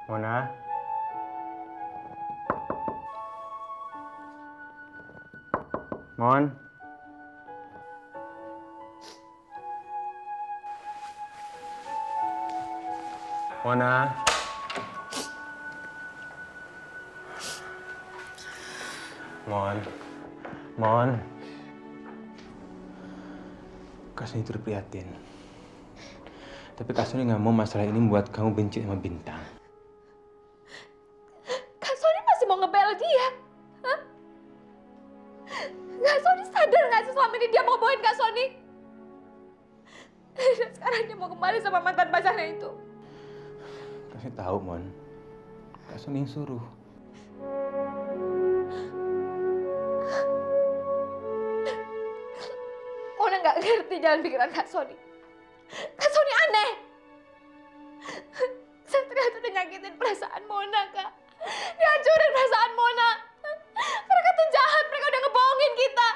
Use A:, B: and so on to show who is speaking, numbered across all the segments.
A: Mona? Mon? Mona? Mon? Mon? Kak Sony turut prihatin. Tapi Kak Sony nggak mau masalah ini membuat kamu benci sama Bintang.
B: Kak Sony masih mau ngebela dia? Hah? Kak Sony sadar nggak sih selama ini dia mau bohongin Kak Sony? Dan sekarang dia mau kembali sama mantan pacarnya itu.
A: Kak Sony tahu, Mon. Kak Sony yang suruh.
B: Mona nggak ngerti jalan pikiran Kak Sony. Kak Sony aneh. Satria tuh udah nyakitin perasaan Mona, Kak. Dia hancurin perasaan Mona. Mereka tuh jahat, mereka udah ngebohongin kita.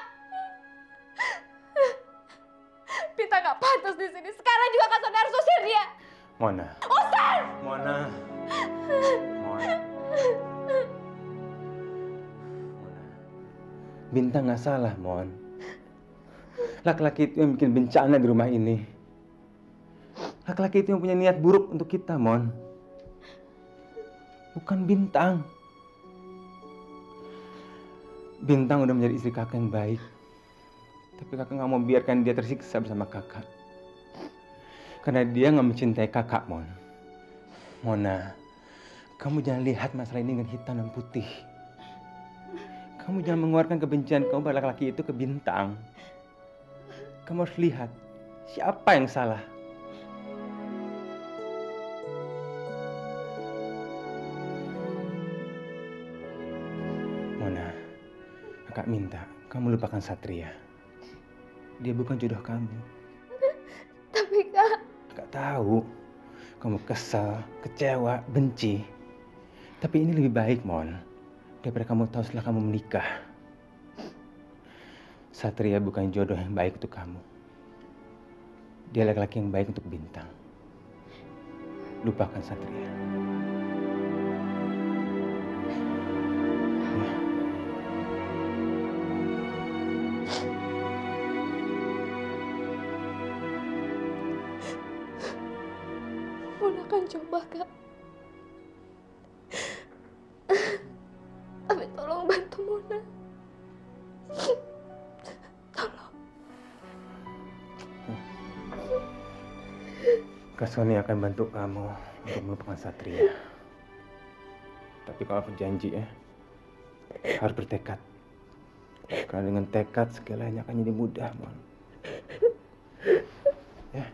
B: Kita nggak pantas di sini. Sekarang juga Kak Sony harus usir dia.
A: Mona.
B: Usir!
A: Mona. Mona. Bintang nggak salah, Mon. Laki-laki itu yang bikin bencana di rumah ini. Laki-laki itu yang punya niat buruk untuk kita, Mon. Bukan Bintang. Bintang udah menjadi istri kakak yang baik. Tapi kakak nggak mau biarkan dia tersiksa bersama kakak. Karena dia nggak mencintai kakak, Mon. Mona, kamu jangan lihat masalah ini dengan hitam dan putih. Kamu jangan mengeluarkan kebencian kamu pada laki-laki itu ke Bintang. Kamu harus lihat siapa yang salah. Mona, kakak minta kamu lupakan Satria. Dia bukan jodoh kamu.
B: Tapi Kak...
A: Kakak tahu kamu kesal, kecewa, benci. Tapi ini lebih baik, Mon, daripada kamu tahu setelah kamu menikah. Satria bukan jodoh yang baik untuk kamu. Dia laki-laki yang baik untuk Bintang. Lupakan Satria.
B: Mona akan coba, Kak. Tapi tolong bantu Mona. Tolong.
A: Kak Sony akan bantu kamu untuk melupakan Satria. Tapi kalau berjanji ya, harus bertekad. Karena dengan tekad segalanya akan jadi mudah, Mon. Ya.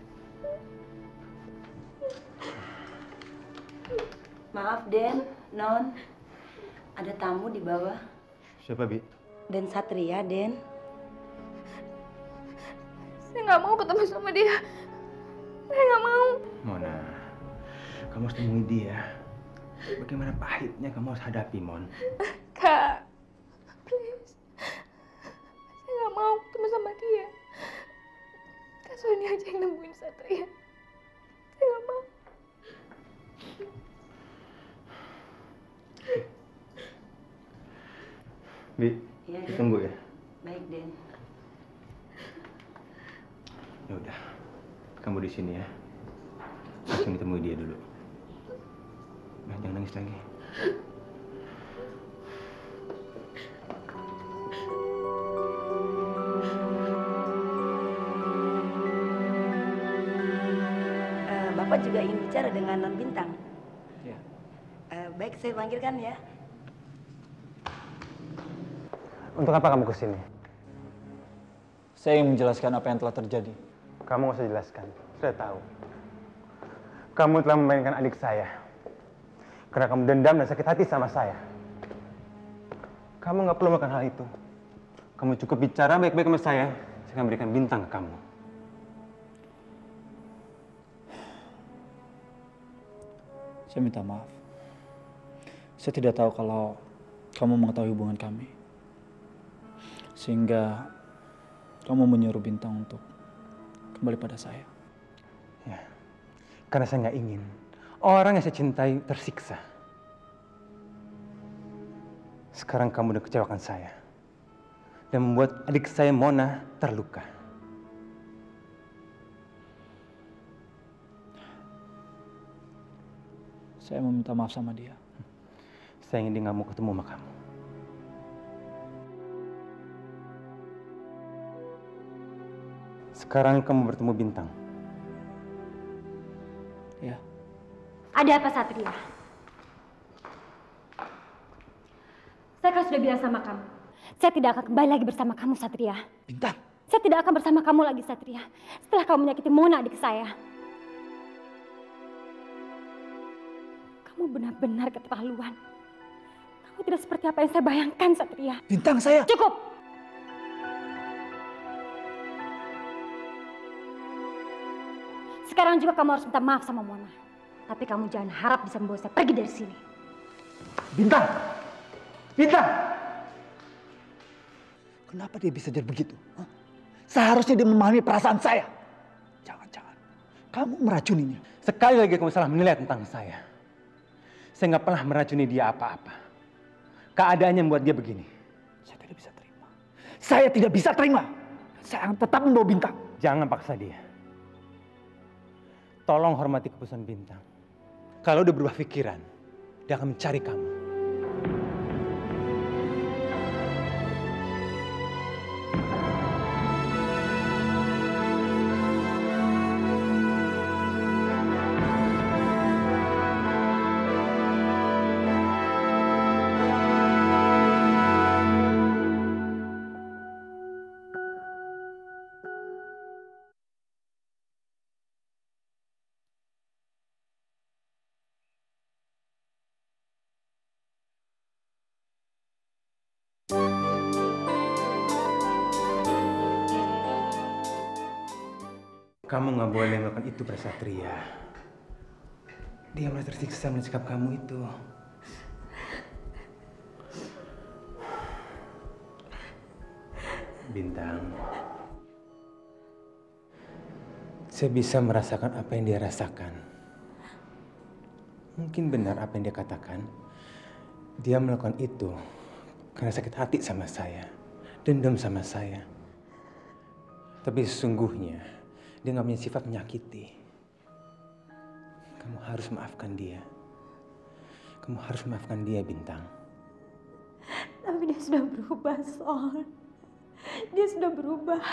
C: Maaf, Den, Non. Ada tamu di bawah.
A: Siapa, Bi?
C: Den Satria, Den.
B: Saya nggak mau ketemu sama dia. Saya nggak mau.
A: Mona, kamu harus temui dia. Bagaimana pahitnya kamu harus hadapi, Mon.
B: Kak, please. Saya nggak mau ketemu sama dia. Kak Sony aja yang nemuin Satria. Saya nggak mau.
A: Bi,
C: Iya,
A: kita
C: Den.
A: tunggu ya.
C: Baik, Den.
A: Ya udah, kamu di sini ya. Langsung ditemui dia dulu. Nah, jangan nangis lagi.
C: Bapak juga ingin bicara dengan Non Bintang.
A: Ya.
C: Baik, saya panggilkan ya.
A: Untuk apa kamu kesini?
D: Saya ingin menjelaskan apa yang telah terjadi.
A: Kamu nggak usah jelaskan. Saya tahu. Kamu telah memainkan adik saya. Karena kamu dendam dan sakit hati sama saya. Kamu nggak perlu melakukan hal itu. Kamu cukup bicara baik-baik sama saya akan berikan Bintang ke kamu.
D: Saya minta maaf. Saya tidak tahu kalau kamu mengetahui hubungan kami. Sehingga kamu menyuruh Bintang untuk kembali pada saya.
A: Ya, karena saya nggak ingin Orang yang saya cintai tersiksa. Sekarang kamu udah kecewakan saya. Dan membuat adik saya Mona terluka.
D: Saya mau minta maaf sama dia.
A: Saya ingin dia nggak mau ketemu sama kamu. Sekarang kamu bertemu Bintang.
D: Ya.
B: Ada apa, Satria? Saya kan sudah bilang sama kamu. Saya tidak akan kembali lagi bersama kamu, Satria.
D: Bintang.
B: Saya tidak akan bersama kamu lagi, Satria. Setelah kamu menyakiti Mona, adik saya. Kamu benar-benar keterlaluan. Kamu tidak seperti apa yang saya bayangkan, Satria.
D: Bintang, saya...
B: Cukup! Sekarang juga kamu harus minta maaf sama Mona. Tapi kamu jangan harap bisa membawa saya pergi dari sini.
D: Bintang! Bintang! Kenapa dia bisa jadi begitu? Hah? Seharusnya dia memahami perasaan saya. Jangan-jangan kamu meracuninya.
A: Sekali lagi kamu salah menilai tentang saya. Saya nggak pernah meracuni dia apa-apa. Keadaannya membuat dia begini.
D: Saya tidak bisa terima. Saya tidak bisa terima. Saya akan tetap membawa Bintang.
A: Jangan paksa dia. Tolong hormati keputusan Bintang. Kalau udah berubah pikiran, dia akan mencari kamu. Kamu nggak boleh melakukan itu pada Satria. Dia merasa tersiksa melihat sikap kamu itu. Bintang, saya bisa merasakan apa yang dia rasakan. Mungkin benar apa yang dia katakan. Dia melakukan itu karena sakit hati sama saya, dendam sama saya. Tapi sesungguhnya dia nggak punya sifat menyakiti. Kamu harus maafkan dia. Kamu harus maafkan dia, Bintang.
B: Tapi dia sudah berubah, Sol. Dia sudah berubah.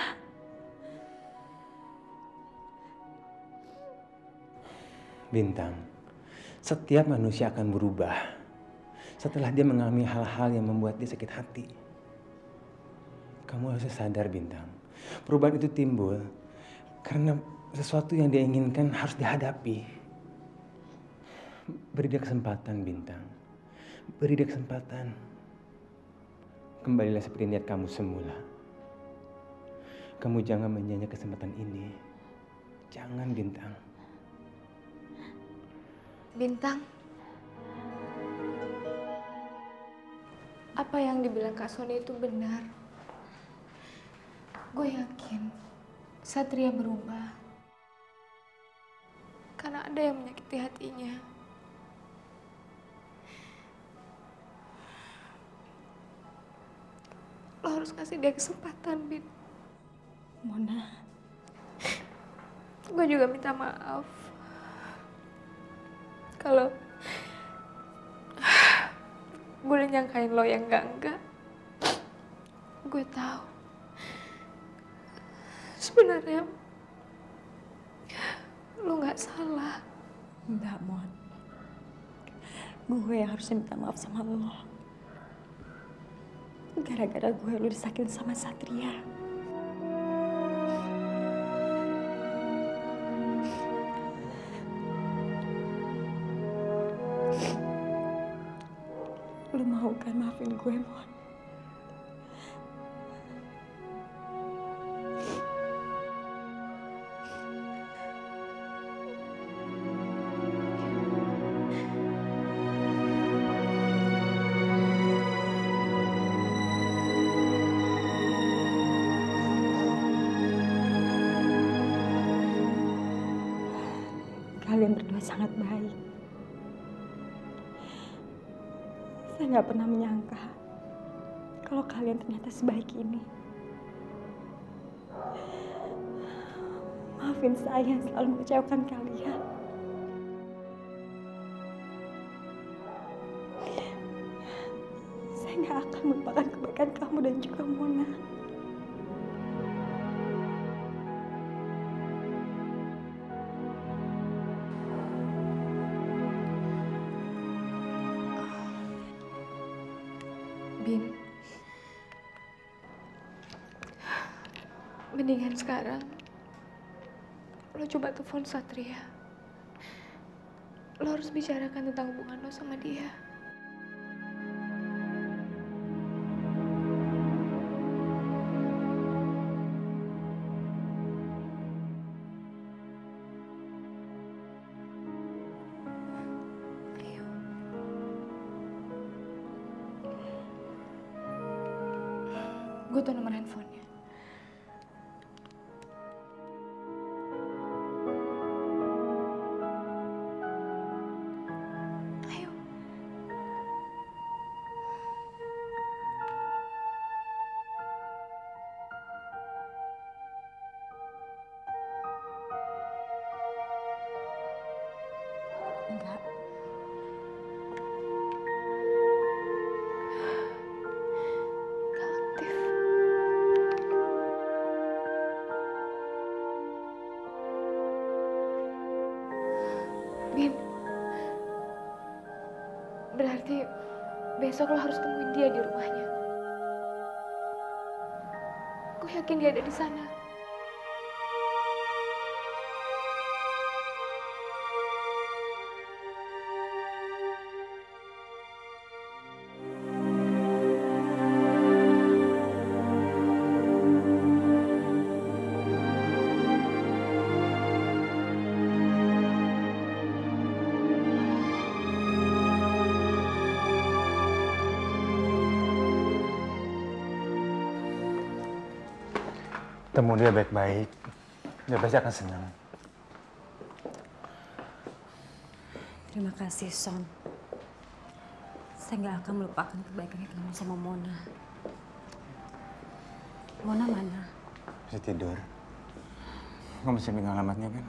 A: Bintang, setiap manusia akan berubah setelah dia mengalami hal-hal yang membuat dia sakit hati. Kamu harus sadar, Bintang. Perubahan itu timbul karena sesuatu yang dia inginkan harus dihadapi. Beri dia kesempatan, Bintang. Beri dia kesempatan. Kembalilah seperti niat kamu semula. Kamu jangan menyia-nyiakan kesempatan ini. Jangan, Bintang.
B: Bintang, apa yang dibilang Kak Sony itu benar. Gue yakin Satria berubah karena ada yang menyakiti hatinya. Lo harus kasih dia kesempatan, Bin.
E: Mona,
B: Gue juga minta maaf kalau gue udah nyangkain lo yang enggak. Gue tahu sebenarnya lo nggak salah.
E: enggak, Mon. Gue yang harusnya minta maaf sama lo. Gara-gara gue lo disakitin sama Satria. Lo mau kan maafin gue, Mon? Kalian berdua sangat baik. Saya nggak pernah menyangka kalau kalian ternyata sebaik ini. Maafin saya yang selalu mengecewakan kalian. Saya nggak akan melupakan kebaikan kamu dan juga Mona.
B: Bin, mendingan sekarang lo coba telepon Satria. Lo harus bicarakan tentang hubungan lo sama dia. Ayo. Gue tuh nomor handphonenya. Ayo.
E: Enggak.
B: Gak aktif. Bin, berarti besok lo harus temuin dia di rumahnya. Gue yakin dia ada di sana.
A: Temu dia baik-baik. Dia pasti akan senang.
E: Terima kasih, Son. Saya nggak akan melupakan kebaikannya kamu sama Mona. Mona mana?
A: Masih tidur. Kamu masih pegang alamatnya kan?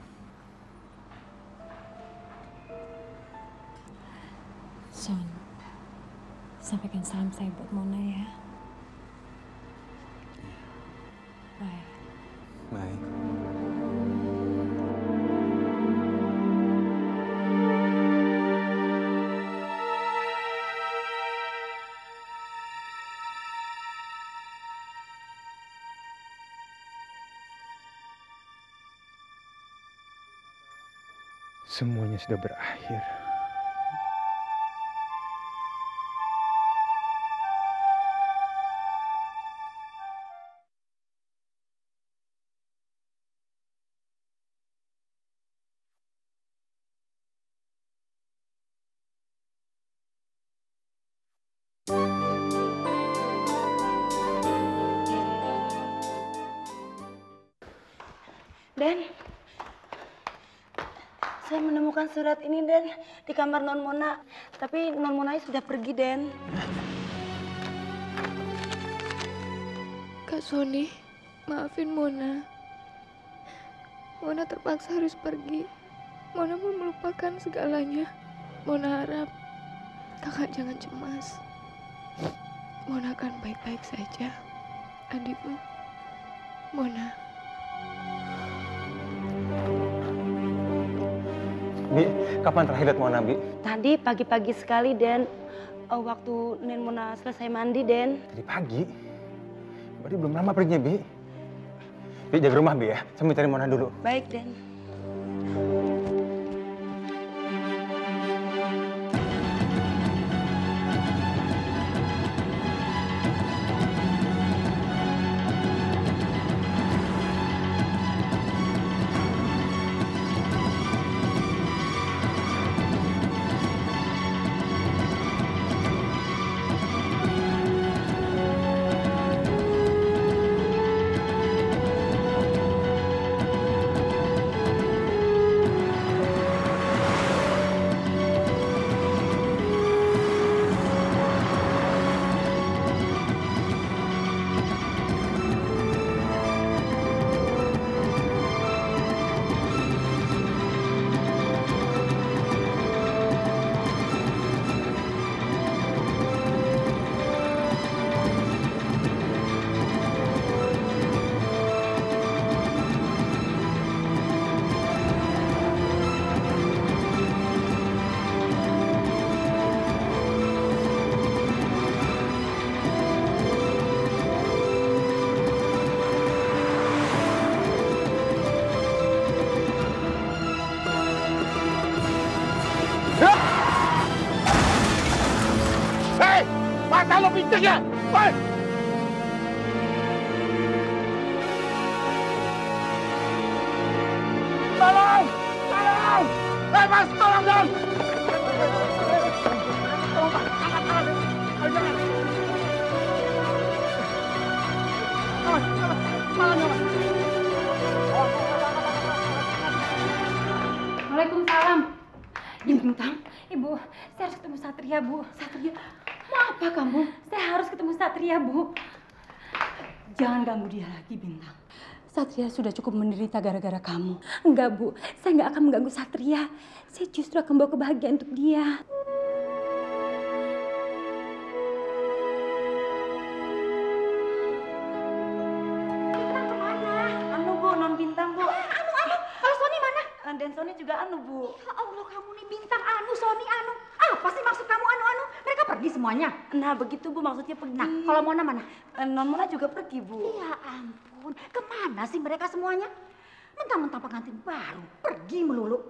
E: Son, sampaikan salam saya buat Mona ya. Bye.
A: Baik. Semuanya sudah berakhir.
C: Den, saya menemukan surat ini, Den, di kamar Non Mona. Tapi Non Mona sudah pergi, Den.
B: Kak Sony, maafin Mona. Mona terpaksa harus pergi. Mona mau melupakan segalanya. Mona harap kakak jangan cemas. Mona akan baik-baik saja. Adikmu, Mona.
A: Bi, kapan terakhir lihat Mona, Bi?
C: Tadi pagi-pagi sekali, Den. Waktu Nen Mona selesai mandi, Den.
A: Tadi pagi? Berarti belum lama perginya, Bi. Bi, jaga rumah, Bi ya. Saya mau cari Mona dulu.
C: Baik, Den.
F: Woi! Tolong! Tolong! Hei Mas, tolong dong! Tolong Pak, angkat tangan. Ayo jangan. Awas, awas. Malam, awas.
E: Waalaikumsalam. Ibu Bintang, Ibu, saya harus ketemu Satria, Bu. Satria? Mau apa kamu? Saya harus ketemu Satria, Bu.
C: Jangan ganggu dia lagi, Bintang. Satria sudah cukup menderita gara-gara kamu.
E: Enggak, Bu. Saya nggak akan mengganggu Satria. Saya justru akan bawa kebahagiaan untuk dia.
C: Bintang kemana? Anu, Bu, non Bintang, Bu. Anu. Kalau Sony mana? Dan Sony juga anu, Bu.
E: Ya Allah, kamu nih Bintang, anu, Sony, anu. Apa sih maksud kamu anu-anu? Mereka pergi semuanya.
C: Nah, begitu, Bu, maksudnya pergi.
E: Nah, kalau Mona mana?
C: Non Mona juga pergi, Bu.
E: Ya ampun, kemana sih mereka semuanya? Mentang-mentang pengantin baru, pergi melulu.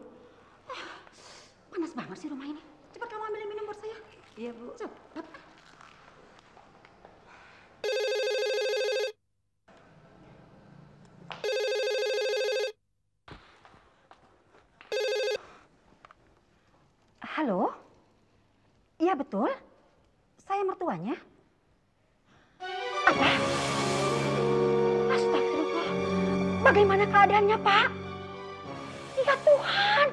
E: Panas banget sih rumah ini. Cepat kamu ambilin minum buat saya.
C: Iya, Bu.
E: Cepat. Halo? Iya betul. Saya mertuanya. Apa? Astagfirullah. Bagaimana keadaannya, Pak? Ya Tuhan.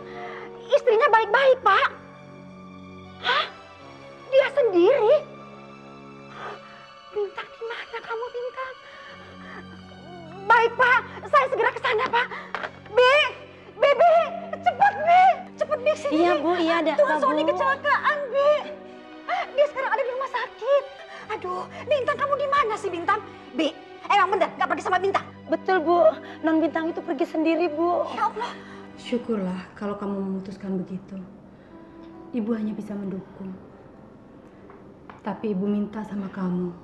E: Istrinya baik-baik, Pak. Hah? Dia sendiri? Bintang, di mana kamu, Bintang? Baik, Pak. Saya segera ke sana, Pak. Bi, cepat, Bi. Cepat, Bi, sini.
C: Iya, Bu, iya ada.
E: Tuhan Sony kecelakaan, Bi. Dia sekarang ada di rumah sakit. Aduh, Bintang, kamu di mana sih, Bintang? Bi, emang bener gak pergi sama Bintang?
C: Betul, Bu. Non Bintang itu pergi sendiri, Bu.
E: Ya Allah.
C: Syukurlah kalau kamu memutuskan begitu. Ibu hanya bisa mendukung. Tapi Ibu minta sama kamu.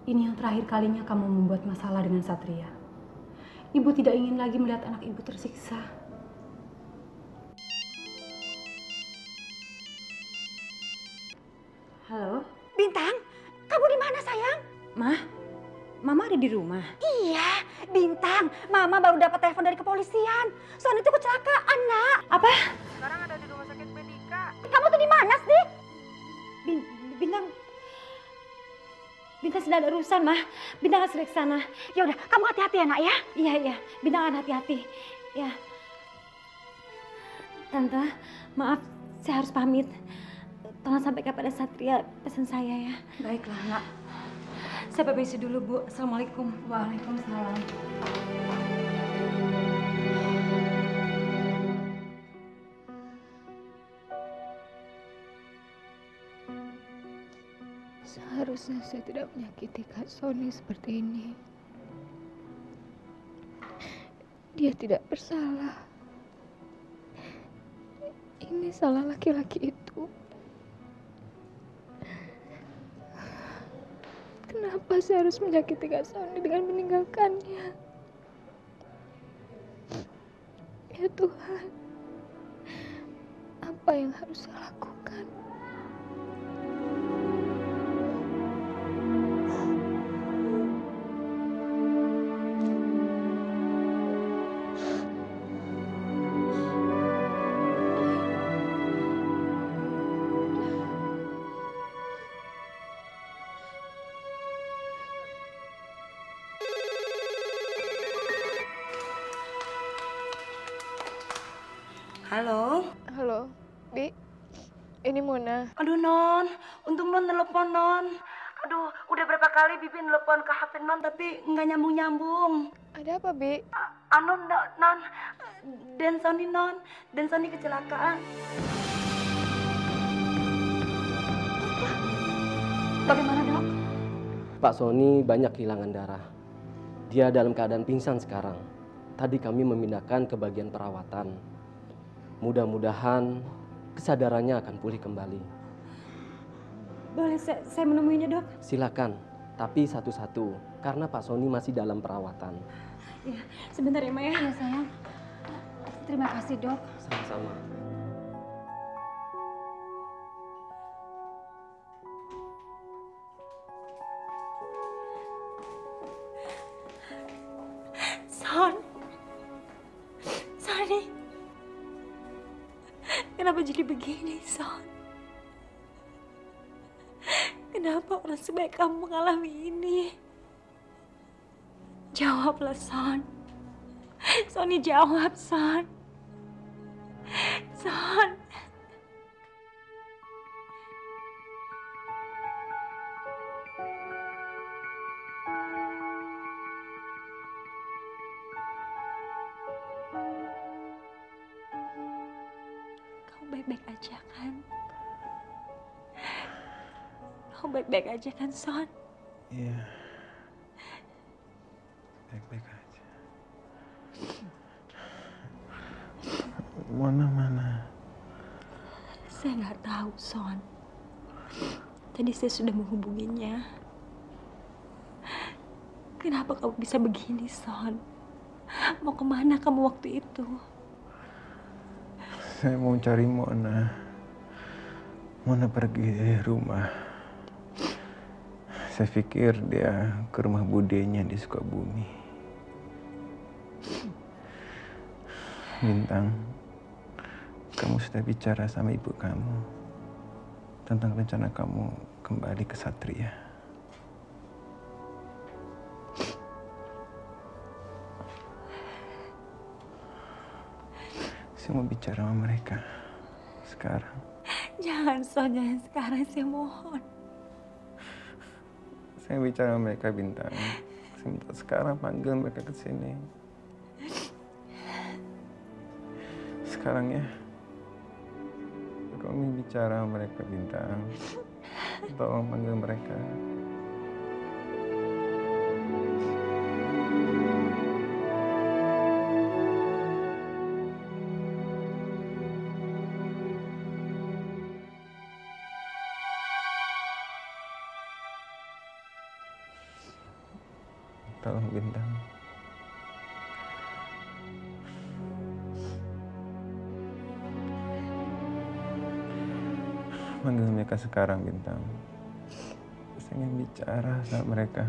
C: Ini yang terakhir kalinya kamu membuat masalah dengan Satria. Ibu tidak ingin lagi melihat anak Ibu tersiksa. Halo?
E: Bintang, kamu di mana, sayang?
C: Mama ada di rumah.
E: Iya, Bintang. Mama baru dapat telepon dari kepolisian. Sony itu kecelakaan, Nak. Apa?
B: Sekarang ada di rumah sakit Medika.
E: Kamu tuh di mana sih?
C: Bintang sedang ada urusan, Mah. Bintang harus ke sana.
E: Ya udah, kamu hati-hati ya, Nak ya.
C: Iya. Bintang akan hati-hati. Ya. Tante, maaf. Saya harus pamit. Tolong sampaikan pada Satria pesan saya ya.
E: Baiklah, Nak.
C: Saya permisi dulu, Bu. Assalamualaikum. Waalaikumsalam.
B: Seharusnya saya tidak menyakiti Kak Sony seperti ini. Dia tidak bersalah. Ini salah laki-laki itu. Kenapa saya harus menyakiti Kak Sony dengan meninggalkannya? Ya Tuhan, apa yang harus saya lakukan?
C: Halo?
B: Halo, Bi. Ini Mona.
C: Aduh, Non. Untung Non telepon, Non. Aduh, udah berapa kali Bibi telepon ke HP Non tapi nggak nyambung-nyambung.
B: Ada apa, Bi?
C: Non. Dan Sony, Non. Dan Sony kecelakaan.
E: Bagaimana, Dok?
G: Pak Sony banyak kehilangan darah. Dia dalam keadaan pingsan sekarang. Tadi kami memindahkan ke bagian perawatan. Mudah-mudahan kesadarannya akan pulih kembali.
C: Boleh saya menemuinya, Dok?
G: Silakan, tapi satu-satu karena Pak Sony masih dalam perawatan.
C: Ya, sebentar ya, Ma ya.
E: Iya, sayang. Terima kasih, Dok.
G: Sama-sama.
B: Kenapa jadi begini, Son? Kenapa orang sebaik kamu mengalami ini? Jawablah, Son. Sony, jawab, Son. Son. Kamu baik-baik aja kan? Kamu baik-baik aja kan, Son?
A: Iya. Baik-baik aja. Mana?
B: Saya nggak tahu, Son. Tadi saya sudah menghubunginya. Kenapa kamu bisa begini, Son? Mau kemana kamu waktu itu?
A: Saya mau cari Mona. Mona pergi dari rumah. Saya pikir dia ke rumah budenya di Sukabumi. Bintang, kamu sudah bicara sama ibu kamu tentang rencana kamu kembali ke Satria. Saya mau bicara sama mereka sekarang.
B: Jangan, Son, jangan sekarang, saya mohon.
A: Saya bicara sama mereka, Bintang. Saya minta sekarang panggil mereka ke sini. Sekarang ya. Kami bicara sama mereka, Bintang. Tolong panggil mereka. Tolong, Bintang. Panggil mereka sekarang, Bintang. Saya ingin bicara sama mereka.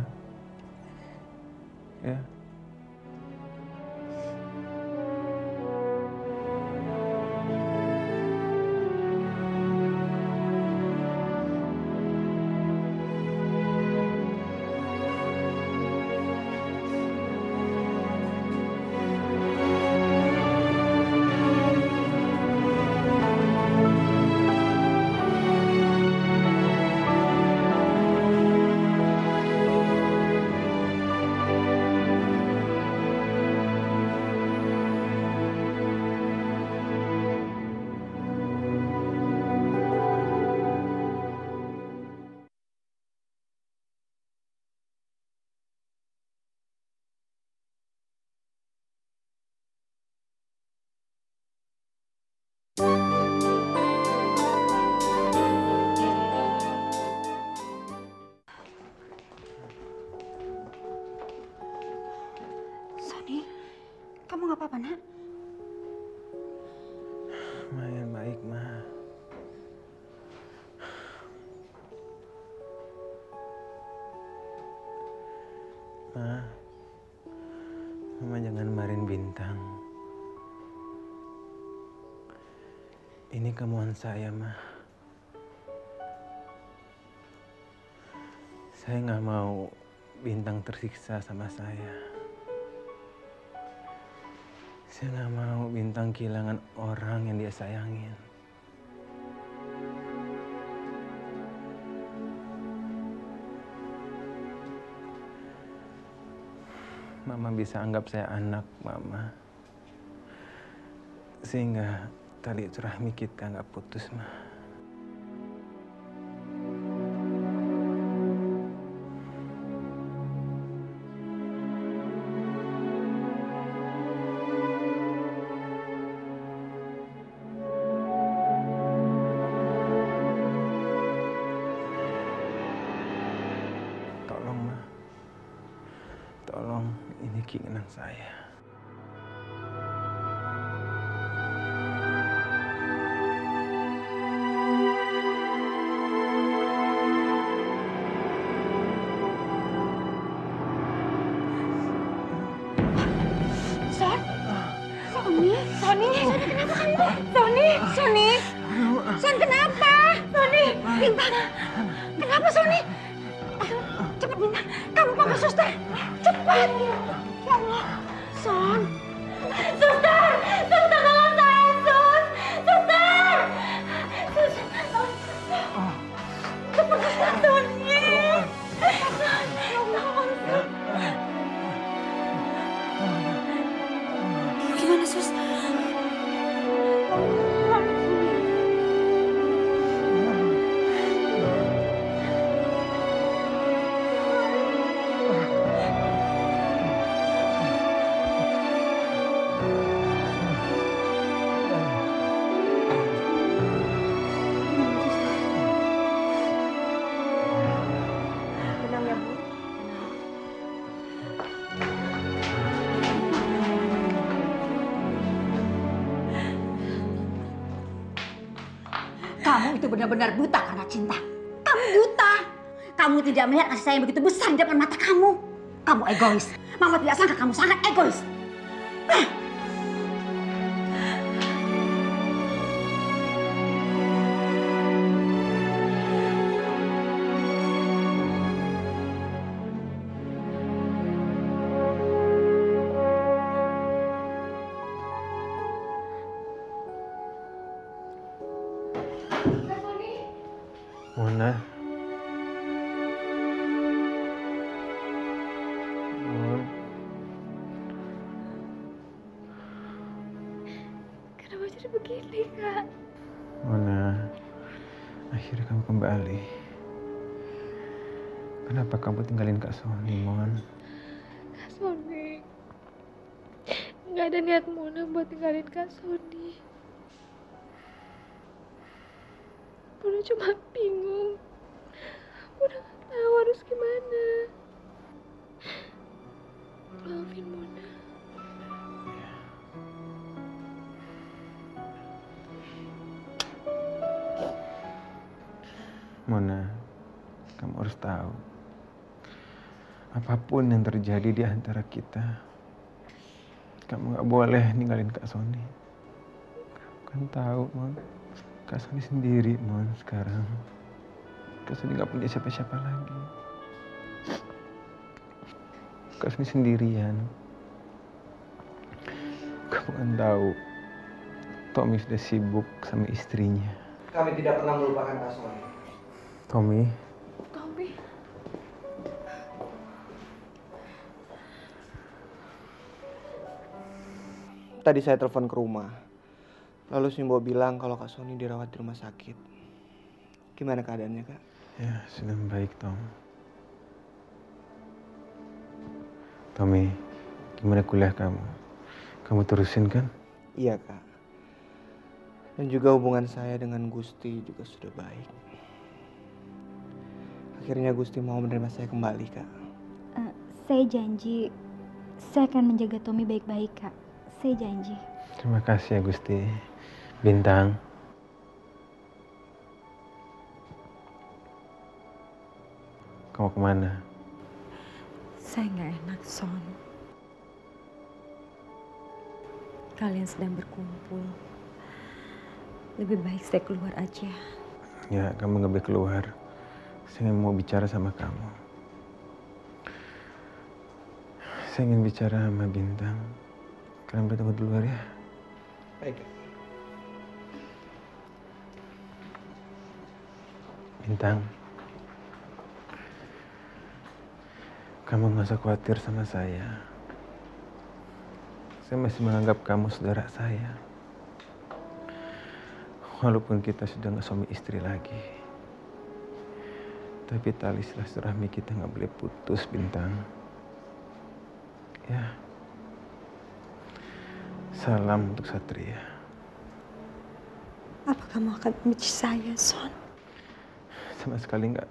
A: Ya.
E: Sony, kamu nggak apa-apa, Nak?
A: Lumayan baik, Ma. Ma, Mama jangan marahin Bintang. Ini kemauan saya, Ma. Saya nggak mau Bintang tersiksa sama saya. Saya nggak mau Bintang kehilangan orang yang dia sayangin. Mama bisa anggap saya anak Mama. Sehingga tali rahmi kita nggak putus, Ma. Tolong, Ma. Tolong, ini keinginan saya.
E: Son, Sony, Sony, Sony, Sony, Son kenapa? Sony, Bintang, kenapa Sony? Cepat Bintang, kamu panggil suster, cepat. Ya Allah, Son. Suster, suster tolong saya, Sus. Suster, suster, cepat suster, Sony. Gimana, Sus? Kamu itu benar-benar buta karena cinta. Kamu buta. Kamu tidak melihat kasih sayang begitu besar di depan mata kamu. Kamu egois. Mama tidak sangka kamu sangat egois.
A: Mona. Mon.
B: Kenapa jadi begini, Kak?
A: Mona, akhirnya kamu kembali. Kenapa kamu tinggalin Kak Sony, Mon?
B: Kak Sony. Nggak ada niat Mona buat tinggalin Kak Sony. Mona cuma bingung. Mona nggak tahu harus gimana. Maafin Mona.
A: Mona, kamu harus tahu. Apapun yang terjadi di antara kita, kamu nggak boleh ninggalin Kak Sony. Kan tahu, Mon. Kak Sony sendiri, Mon, sekarang. Kak Sony nggak punya siapa-siapa lagi. Kak Sony sendirian. Kamu kan tahu, Tommy sudah sibuk sama istrinya.
H: Kami tidak pernah melupakan Kak Sony.
A: Tommy.
B: Tommy.
H: Tadi saya telepon ke rumah. Lalu Simbo bilang kalau Kak Sony dirawat di rumah sakit. Gimana keadaannya, Kak?
A: Ya, sudah membaik, Tom. Tommy, gimana kuliah kamu? Kamu terusin kan?
H: Iya, Kak. Dan juga hubungan saya dengan Gusti juga sudah baik. Akhirnya Gusti mau menerima saya kembali, Kak.
I: Saya janji, saya akan menjaga Tommy baik-baik, Kak. Saya janji.
A: Terima kasih ya, Gusti. Bintang. Kamu kemana?
C: Saya nggak enak, Son. Kalian sedang berkumpul. Lebih baik saya keluar aja.
A: Ya, kamu nggak boleh keluar. Saya mau bicara sama kamu. Saya ingin bicara sama Bintang. Kalian bertemu di luar ya?
H: Baik.
A: Bintang. Kamu nggak usah khawatir sama saya. Saya masih menganggap kamu saudara saya. Walaupun kita sudah nggak suami istri lagi. Tapi tali silaturahmi kita nggak boleh putus, Bintang. Ya. Salam untuk Satria.
C: Apa kamu akan membenci saya, Son?
A: Sama sekali nggak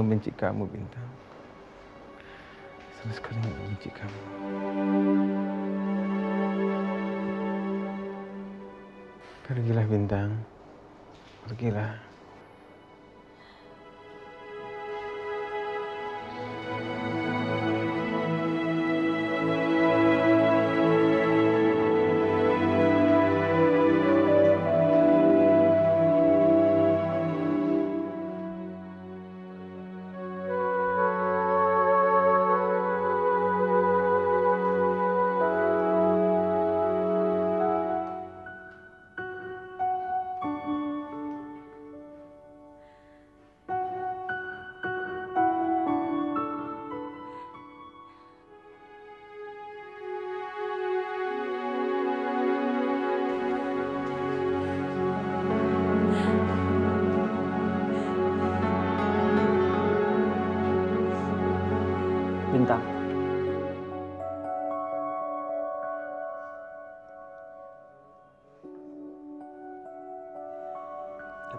A: membenci kamu, Bintang. Sama sekali nggak membenci kamu. Pergilah, Bintang. Pergilah.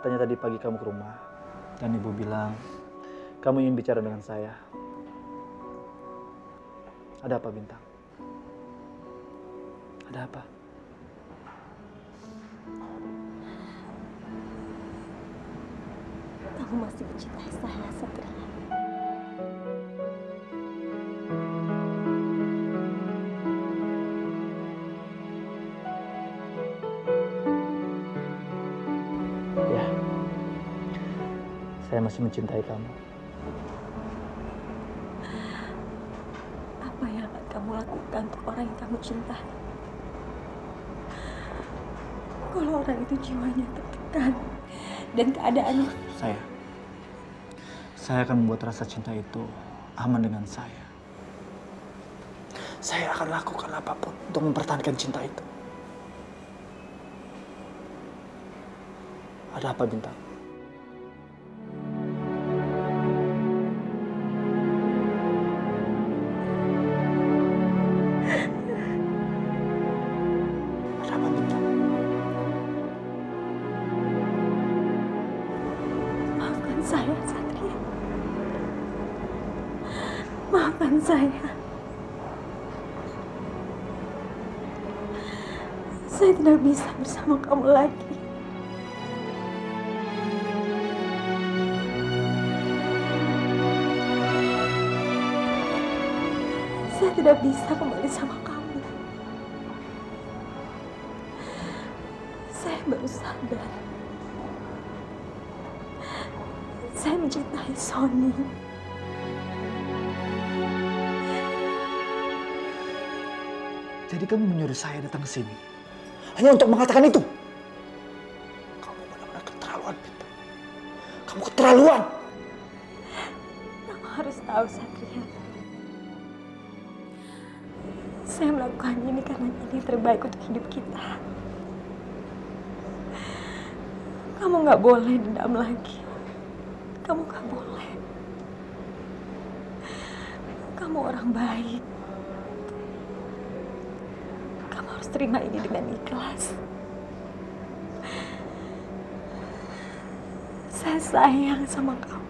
D: Katanya tadi pagi kamu ke rumah dan ibu bilang kamu ingin bicara dengan saya. Ada apa, Bintang? Ada apa?
B: Kamu masih mencintai saya, Satria.
D: Ya, saya masih mencintai kamu.
B: Apa yang akan kamu lakukan untuk orang yang kamu cintai? Kalau orang itu jiwanya tertekan dan keadaannya...
D: Saya akan membuat rasa cinta itu aman dengan saya. Saya akan lakukan apapun untuk mempertahankan cinta itu. Ada apa, Bintang? Ada apa, Bintang?
B: Maafkan saya, Satria. Maafkan saya. Saya tidak bisa bersama kamu lagi. Saya tidak bisa kembali sama kamu. Saya baru sadar. Saya mencintai Sony.
D: Jadi kamu menyuruh saya datang ke sini hanya untuk mengatakan itu? Kamu benar-benar keterlaluan, Bintang. Kamu keterlaluan.
B: Kamu harus tahu, Satria. Saya melakukan ini karena ini terbaik untuk hidup kita. Kamu nggak boleh dendam lagi. Kamu nggak boleh. Kamu orang baik. Kamu harus terima ini dengan ikhlas. Saya sayang sama kamu.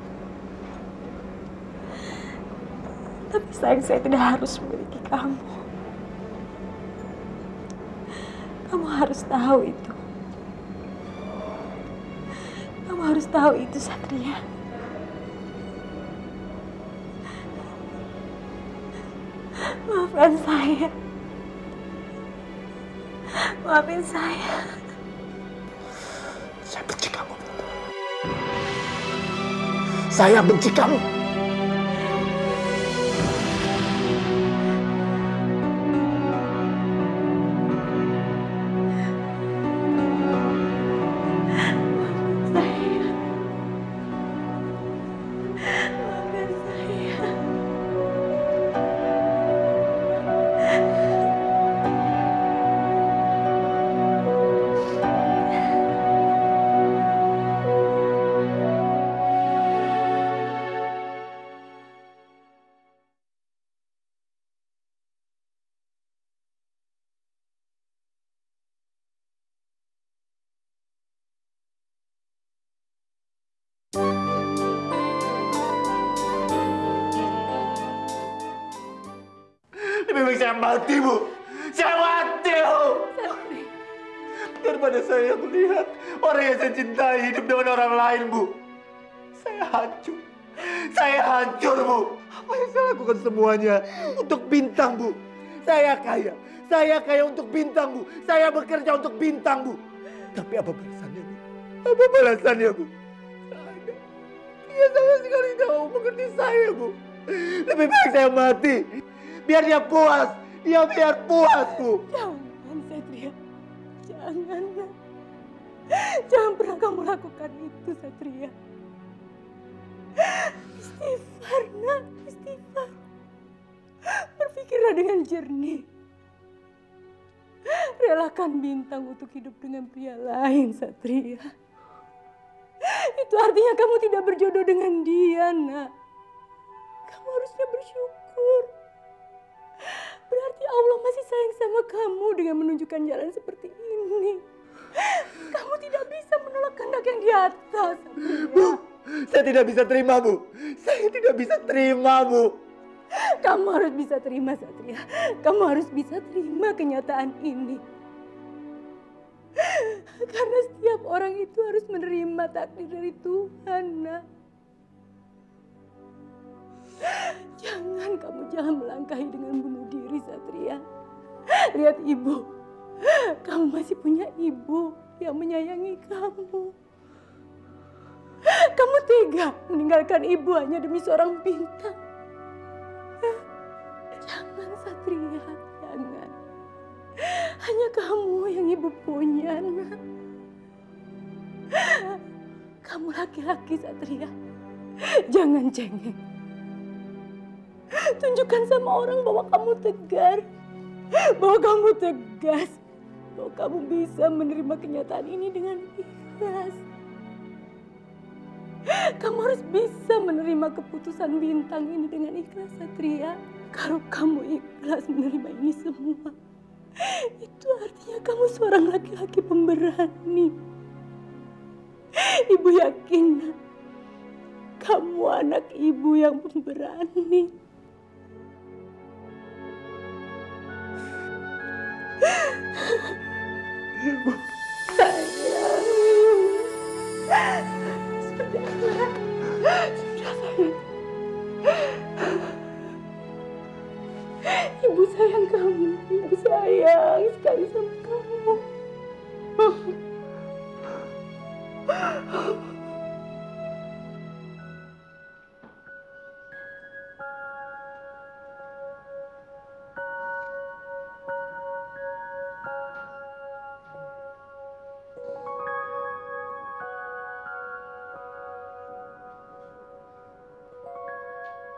B: Tapi sayang saya tidak harus memiliki kamu. Kamu harus tahu itu. Kamu harus tahu itu, Satria. Maafkan saya. Maafin saya.
D: Saya benci kamu. Saya benci kamu.
F: Lebih baik saya mati, Bu. Saya mati, Bu. Daripada saya melihat orang yang saya cintai hidup dengan orang lain, Bu. Saya hancur. Saya hancur, Bu. Apa yang saya lakukan semuanya untuk Bintang, Bu. Saya kaya. Saya kaya untuk Bintang, Bu. Saya bekerja untuk Bintang, Bu. Tapi apa balasannya, Bu? Apa balasannya, Bu? Dia sama sekali tidak mau mengerti saya, Bu. Lebih baik saya mati. Biar dia puas. Dia biar puas, Bu.
B: Jangan, Satria. Jangan. Jangan pernah kamu lakukan itu, Satria. Istighfar, nak. Istighfar. Berpikirlah dengan jernih. Relakan Bintang untuk hidup dengan pria lain, Satria. Itu artinya kamu tidak berjodoh dengan dia, nak. Kamu harusnya bersyukur. Berarti Allah masih sayang sama kamu dengan menunjukkan jalan seperti ini.
C: Kamu tidak bisa menolak kehendak yang di atas.
F: Bu, saya tidak bisa terima, Bu. Saya tidak bisa terima, Bu.
C: Kamu harus bisa terima, Satria. Kamu harus bisa terima kenyataan ini. Karena setiap orang itu harus menerima takdir dari Tuhan, nak. Jangan melangkahi dengan bunuh diri, Satria. Lihat ibu. Kamu masih punya ibu yang menyayangi kamu. Kamu tega meninggalkan ibu hanya demi seorang Bintang. Jangan, Satria, jangan. Hanya kamu yang ibu punya, nak. Kamu laki-laki, Satria. Jangan cengeng. Tunjukkan sama orang bahwa kamu tegar. Bahwa kamu tegas. Bahwa kamu bisa menerima kenyataan ini dengan ikhlas. Kamu harus bisa menerima keputusan Bintang ini dengan ikhlas, Satria. Kalau kamu ikhlas menerima ini semua, itu artinya kamu seorang laki-laki pemberani. Ibu yakin kamu anak ibu yang pemberani.
F: Ibu.
C: Sayang. Sudah, sayang. Ibu sayang kamu. Ibu sayang sekali sama kamu.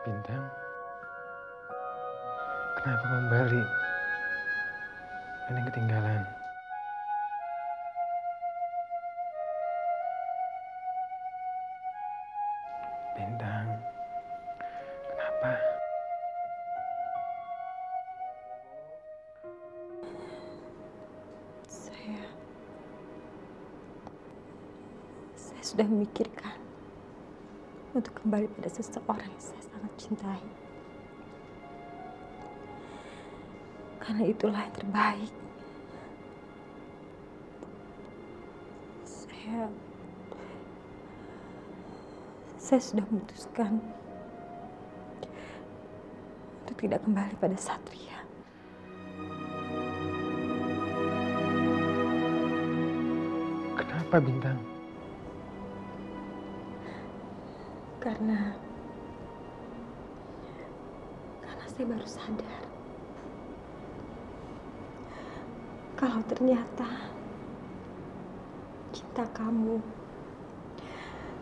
A: Bintang, kenapa kembali? Ada yang ketinggalan. Bintang, kenapa?
C: Saya sudah memikirkan untuk kembali pada seseorang yang saya sangat cintai. Karena itulah yang terbaik. Saya sudah memutuskan untuk tidak kembali pada Satria.
A: Kenapa, Bintang?
C: Karena saya baru sadar kalau ternyata cinta kamu,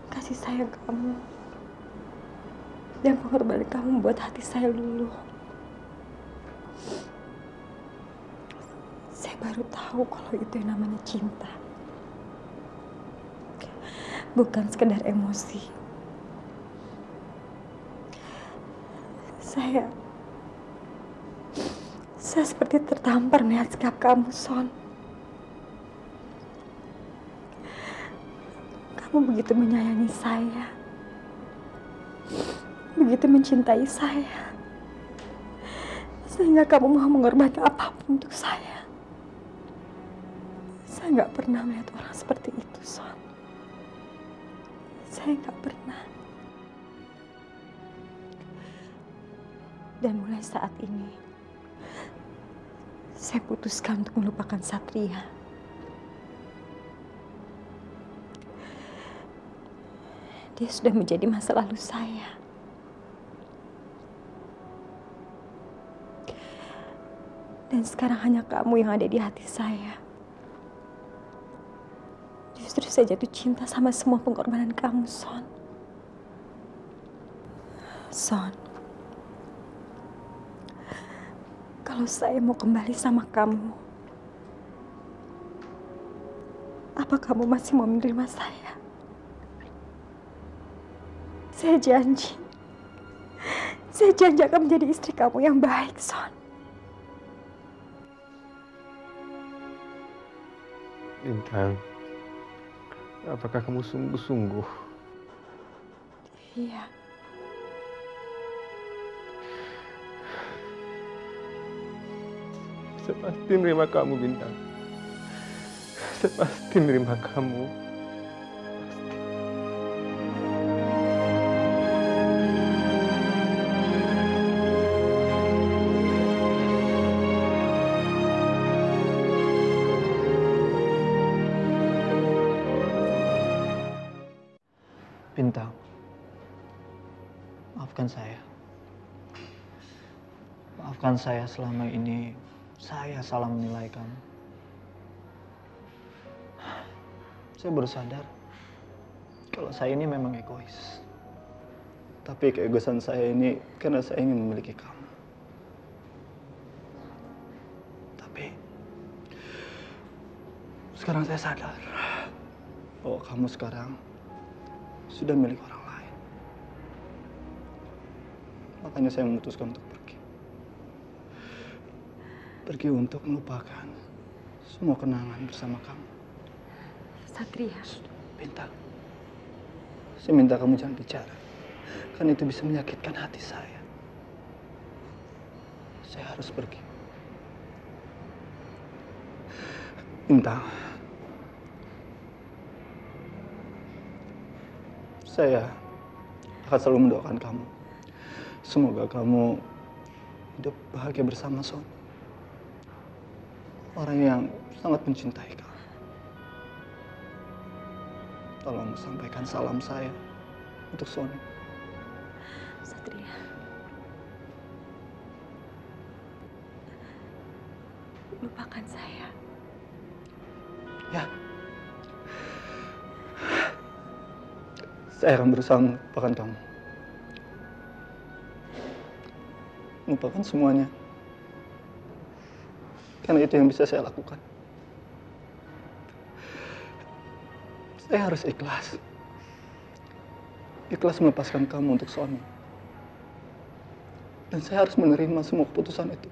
C: kasih sayang kamu, dan pengorbanan kamu membuat hati saya luluh. Saya baru tahu kalau itu yang namanya cinta. Bukan sekedar emosi. Saya seperti tertampar melihat sikap kamu, Son. Kamu begitu menyayangi saya, begitu mencintai saya, sehingga kamu mau mengorbankan apapun untuk saya. Saya nggak pernah melihat orang seperti itu, Son. Saya nggak pernah. Dan mulai saat ini, saya putuskan untuk melupakan Satria. Dia sudah menjadi masa lalu saya. Dan sekarang hanya kamu yang ada di hati saya. Justru saya jatuh cinta sama semua pengorbanan kamu, Son. Son. Kalau saya mau kembali sama kamu, apa kamu masih mau menerima saya? Saya janji akan menjadi istri kamu yang baik, Son.
A: Bintang, apakah kamu sungguh-sungguh?
B: Iya.
A: Saya pasti menerima kamu, Bintang. Saya pasti menerima kamu.
D: Bintang, maafkan saya. Maafkan saya selama ini saya salah menilai kamu. Saya baru sadar kalau saya ini memang egois. Tapi keegoisan saya ini karena saya ingin memiliki kamu. Tapi sekarang saya sadar bahwa kamu sekarang sudah milik orang lain. Makanya saya memutuskan untuk pergi. Pergi untuk melupakan semua kenangan bersama kamu.
B: Satria.
D: Bintang, saya minta kamu jangan bicara. Kan itu bisa menyakitkan hati saya. Saya harus pergi. Bintang, saya akan selalu mendoakan kamu. Semoga kamu hidup bahagia bersama Sony. Orang yang sangat mencintai kamu. Tolong sampaikan salam saya untuk Sony.
B: Satria. Lupakan saya.
D: Ya. Saya akan berusaha melupakan kamu. Melupakan semuanya. Karena itu yang bisa saya lakukan. Saya harus ikhlas. Ikhlas melepaskan kamu untuk Sony. Dan saya harus menerima semua keputusan itu.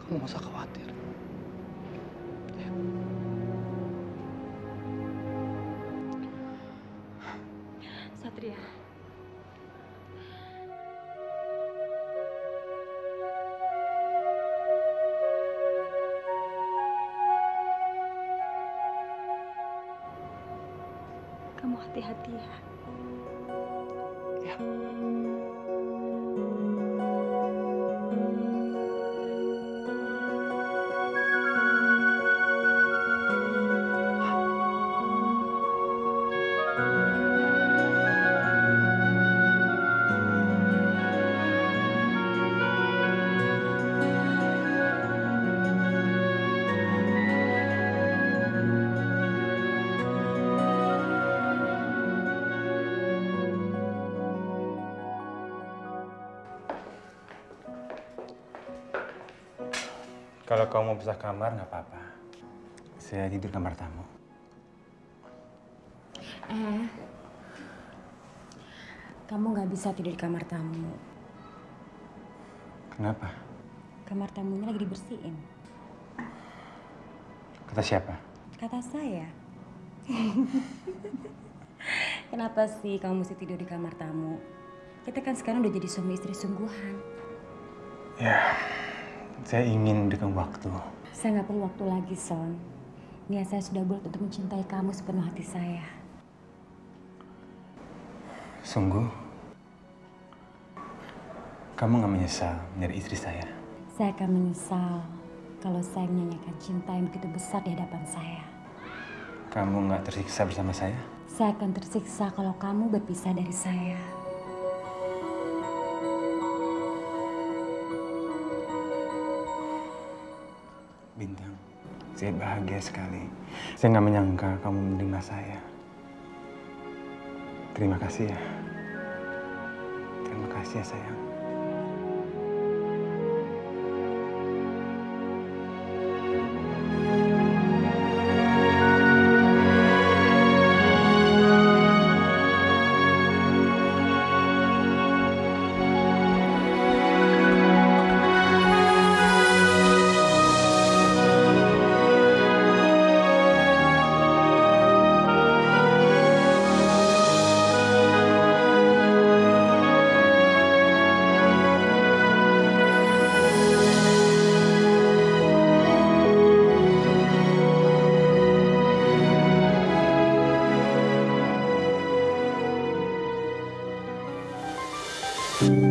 D: Kamu gak usah khawatir. Ya.
B: Satria. Kamu hati-hati ya.
D: Ya.
A: Kalau kamu mau pisah kamar, nggak apa-apa. Saya tidur kamar tamu.
J: Kamu nggak bisa tidur di kamar tamu.
A: Kenapa?
J: Kamar tamunya lagi dibersihin.
A: Kata siapa?
J: Kata saya. Kenapa sih kamu mesti tidur di kamar tamu? Kita kan sekarang udah jadi suami istri sungguhan.
A: Ya, saya ingin memberikan waktu.
J: Saya nggak perlu waktu lagi, Son. Niat saya sudah bulat untuk mencintai kamu sepenuh hati saya.
A: Sungguh? Kamu nggak menyesal menjadi istri saya?
J: Saya akan menyesal kalau saya menyanyikan cinta yang begitu besar di hadapan saya.
A: Kamu nggak tersiksa bersama saya?
J: Saya akan tersiksa kalau kamu berpisah dari saya.
A: Bintang, saya bahagia sekali. Saya nggak menyangka kamu menerima saya. Terima kasih ya. Terima kasih ya sayang.
K: Thank you.